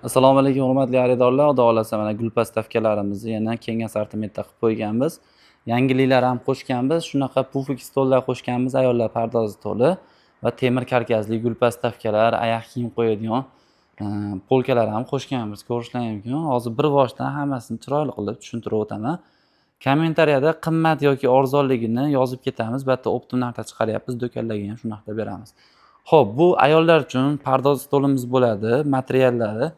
Assalomu alaykum hurmatli xaridorlar. Xudo xolasa mana gul postavkalarimizni yana keng assortimentda qilib qo'yganmiz. Yangiliklar ham qo'shganmiz. Shunaqa pufik stollar qo'shganmiz, ayollar pardoz stoli va temir karkasli gul postavkalar, oyoq kiyim qo'yadigan polkalar ham qo'shganmiz. Ko'rishlar mumkin. Hozir bir boshdan hammasini chiroyli qilib tushuntirib o'taman. Kommentariyada qimmat yoki arzonligini yozib ketamiz. Bitta optim narxda chiqaryapmiz, do'konlarga ham shunaqada beramiz. Xo'p, bu ayollar uchun pardoz stolimiz bo'ladi. Materiallari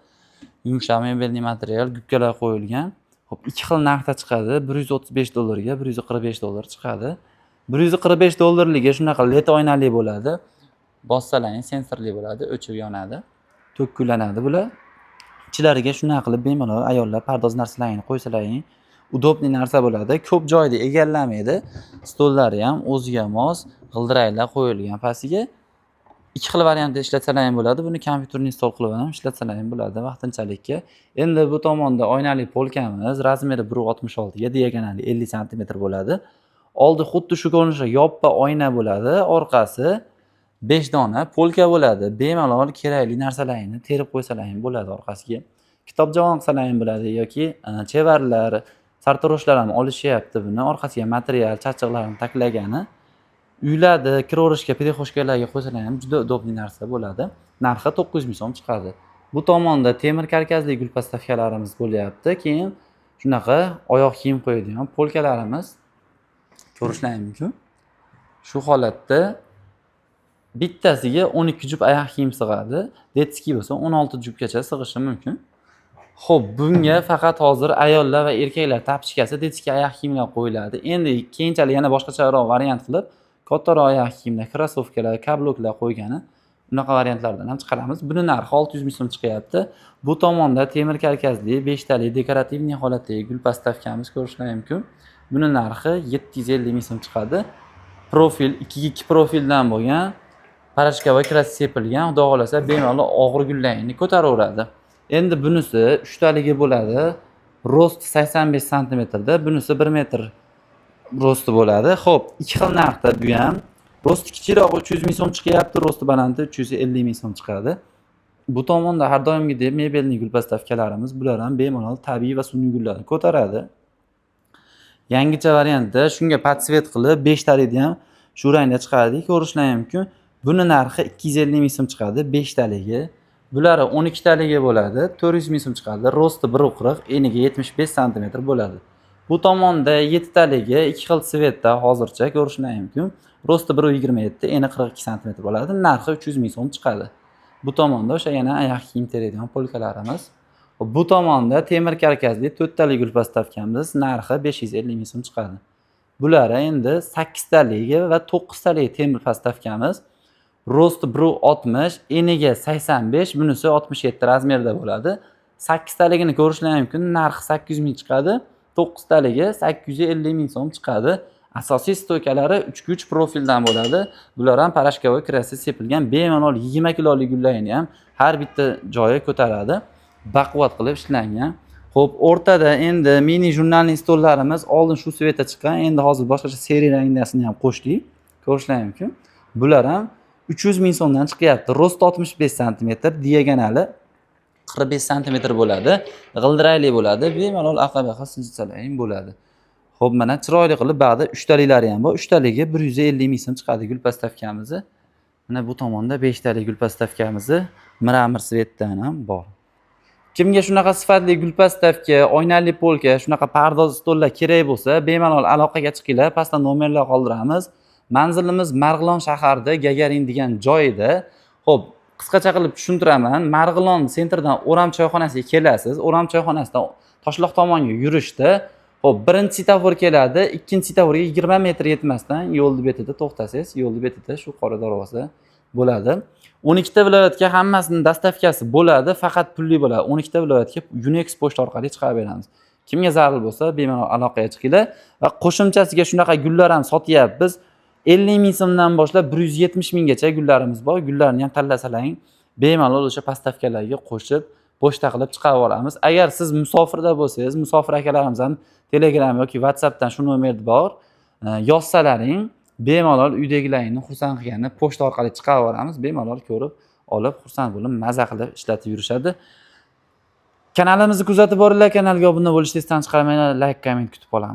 yumshoq mebelli material, gubkalar qo'yilgan. Xo'p, ikki xil narxda chiqadi. $135 ga $145 chiqadi. $145 shunaqa led oynali bo'ladi. Bossalaring sensorli bo'ladi, o'chib yonadi. To'kkulanadi bular. Ichlariga shunaqa qilib bemalol ayollar pardoz narsalarini qo'ysalaring, udobli narsa bo'ladi. Ko'p joyni egallamaydi. Stollari ham o'ziga mos g'ildiraylar qo'yilgan pastiga. Ikki xil variantda ishlatsalar ham bo'ladi. Buni kompyuterni install qilib ham ishlatsalar ham bo'ladi vaqtinchalikka. Endi bu tomonda oynali polkamiz, razmeri 1.66 ga, diagonali 50 sm bo'ladi. Oldi xuddi shu ko'rinishda yoppa oyna bo'ladi, orqasi 5 dona polka bo'ladi. Bemalol kerakli narsalarini terib qo'ysalar ham bo'ladi orqasiga. Kitob javon qilsalar ham bo'ladi yoki chevarlar, sartaroshlar ham olishyapti buni. Orqasiga material, charchiqlarni taklagani. Uylarda kirovrishga, perexoshkalarga qo'ysalar ham juda udobli narsa bo'ladi. Narxi 900 ming so'm chiqadi. Bu tomonda temir karkasli gul postavkalarimiz bo'lyapti. Keyin shunaqa oyoq kiyim qo'yadigan polkalarimiz ko'rishlar mumkin. Shu holatda bittasiga 12 jup oyoq kiyim sig'adi. Detskiy bo'lsa 16 jupgacha sig'ishi mumkin. Xo'p, bunga faqat hozir ayollar va erkaklar tapchkasi detskiy oyoq kiyimlar qo'yiladi. Endi keyinchalik yana boshqacharoq variant qilib kattaroq oyoq kiyimlar, krossovkalar, kabloklar qo'ygani unaqa variantlardan ham chiqaramiz. Buni narxi 600 ming so'm chiqyapti. Bu tomonda temir karkasli 5 tali dekorativniy holatdagi gul postavkamiz ko'rishlar mumkin. Buni narxi 750 ming so'm chiqadi. Profil 2x2 profildan bo'lgan, parashka va kras sepilgan, xudo xolasa bemalol og'ir gullarni ko'taraveradi. Endi bunisi 3 taligi bo'ladi. Rost 85 sm da, bunisi 1 metr rosti bo'ladi. Xo'p, ikki xil narxda bu ham. Rosti kichikroq 300 ming so'm chiqyapti, rosti balandda 350 ming so'm chiqadi. Bu tomonda har doimgidek mebelli gul postavkalarimiz, bular ham bemalol tabiiy va sun'iy gullarni ko'taradi. Yangicha variantda shunga podsvet qilib 5 talikni ham shu rangda chiqardik, ko'rishlar mumkin. Buni narxi 250 ming so'm chiqadi, 5 taligi. Bular 12 taligi bo'ladi, 400 ming so'm chiqadi. Rosti 1.40, eniga 75 sm bo'ladi. Bu tomonda 7 taligi 2 xil svetda hozircha ko'rishlar mumkin. Rosti 1.27, eni 42 sm bo'ladi. Narxi 300 ming so'm chiqadi. Bu tomonda o'sha yana oyoq kiyim teradigan polkalarimiz. Bu tomonda temir karkasli 4 tali gul postavkamiz, narxi 550 ming so'm chiqadi. Bular endi 8 taligi va 9 tali temir postavkamiz. Rosti 1.60, eniga 85, bunisi 67 razmerda bo'ladi. 8 taligini ko'rishlar mumkin, narxi 800 ming chiqadi. 9 taligi 850 ming so'm chiqadi. Asosiy stokalari 3x3 profildan bo'ladi. Bular ham parashka va krasi sepilgan, bemalol 20 kilolik gullarni ham har bitta joyi ko'taradi. Baquvvat qilib ishlangan. Xo'p, o'rtada endi mini jurnalning stollarimiz oldin shu svetda chiqqan, endi hozir boshqacha seriya rangdasini ham qo'shdik. Ko'rishlar mumkin. Bular ham 300 ming so'mdan chiqyapti. Rost 65 sm, diagonali 45 sm bo'ladi. G'ildirayli bo'ladi. Bemalol aqabaqa sinchsalaring bo'ladi. Xo'p, mana chiroyli qilib bag'da 3 taliklari ham bor. 3 taligi 150 ming so'm chiqadi gul postavkamizni. Mana bu tomonda 5 tali gul postavkamizni miramir svetdan ham bor. Kimga shunaqa sifatli gul postavka, oynali polka, shunaqa pardoz stollar kerak bo'lsa, bemalol aloqaga chiqinglar. Pastda nomerlar qoldiramiz. Manzilimiz Marg'ilon shaharida, Gagarin degan joyida. Xo'p, qisqacha qilib tushuntiraman. Marg'ilon sentrdan O'ram choyxonasiga kelasiz. O'ram choyxonasidan Toshloq tomonga yurishda, xo'p, birinchi svetofor keladi, ikkinchi svetoforga 20 metr yetmasdan yo'lni betida to'xtasangiz, yo'lni betida shu qora darvoza bo'ladi. 12 ta viloyatga hammasining dastavkasi bo'ladi, faqat pulli bo'ladi. 12 ta viloyatga Unex pochta orqali chiqarib beramiz. Kimga zarur bo'lsa, bemalol aloqaga chiqinglar va qo'shimchasiga shunaqa gullar ham sotyapmiz. 50 ming so'mdan boshlab 170 minggacha gullarimiz bor. Gullarni ham tanlasalaring, bemalol o'sha postavkalarga qo'shib, pochta qilib chiqarib olamiz. Agar siz musofirda bo'lsangiz, musofir akalarimiz ham Telegram yoki WhatsAppdan shu nomer bor, yozsalaring, bemalol uydagilarni xursand qilganini pochta orqali chiqarib olamiz. Bemalol ko'rib olib, xursand bo'lib, maza qilib ishlatib yurishadi. Kanalimizni kuzatib boringlar, kanalga obuna bo'lishni esdan chiqarmanglar, like, komment kutib qolamiz.